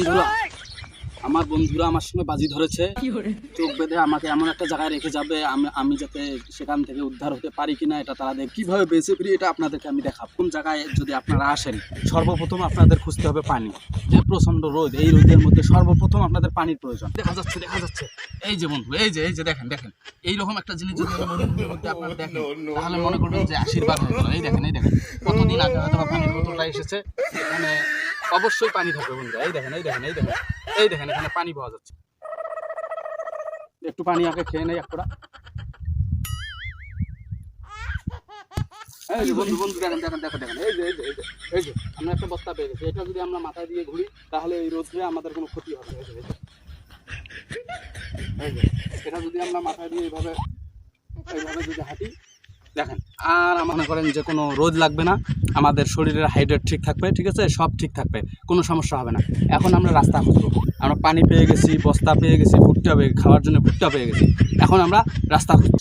বন্ধুরা আমার বন্ধুরা আমার সঙ্গে বাজি ধরেছে, চোখ বেঁধে আমাকে এমন একটা জায়গায় রেখে যাবে আমি যাতে সেখান থেকে উদ্ধার হতে পারি কিনা এটা তারা দেখ কীভাবে বেঁচে ফিরি এটা আপনাদেরকে আমি দেখাবো। কোন জায়গায় যদি আপনারা আসেন সর্বপ্রথম আপনাদের খুঁজতে হবে পানি। যে প্রচণ্ড রোদ, এই রোদের মধ্যে সর্বপ্রথম আপনাদের পানির প্রয়োজন। দেখা যাচ্ছে এই যে বন্ধু, এই যে দেখেন এইরকম একটা জিনিস যদি মরুভূমির মধ্যে আপনারা দেখেন তাহলে মনে করবেন যে আশীর্বাদ হয়ে গেল। এই দেখেন কতদিন আগে হয়তো পানির বোতলটা এসেছে, এখানে অবশ্যই পানি থাকবে বন্ধু। এই দেখেন এখানে পানি পাওয়া যাচ্ছে। একটু পানি আগে খেয়ে নেই একটা। এই যে বন্ধু দেখেন এই যে আমরা একটা বস্তা পেয়ে গেছি। এটা যদি আমরা মাথায় দিয়ে ঘুরি তাহলে এই রোদে আমাদের কোনো ক্ষতি হবে না। এই যে এটা যদি আমরা মাথায় দিয়ে এইভাবে যদি হাঁটি দেখেন, আর মনে করেন যে কোনো রোদ লাগবে না, আমাদের শরীরের হাইড্রেট ঠিক থাকবে, ঠিক আছে, সব ঠিক থাকবে, কোনো সমস্যা হবে না। এখন আমরা রাস্তা খুঁজবো, আমরা পানি পেয়ে গেছি, বস্তা পেয়ে গেছি, ভুট্টা খাওয়ার জন্য ভুট্টা পেয়ে গেছি। এখন আমরা রাস্তা খুঁজবো।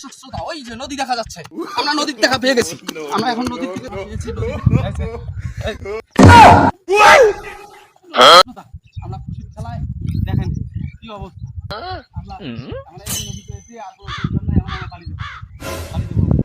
ওই যে নদী দেখা যাচ্ছে, আমরা নদীর দেখা পেয়ে গেছি। আমরা এখন নদীর দিকে আমরা খুশির খেলায় দেখেন কি অবস্থা। আমরা এই নদীতে এসে আর কোনো টেনশন নাই, আমরা বাড়ি যাবো।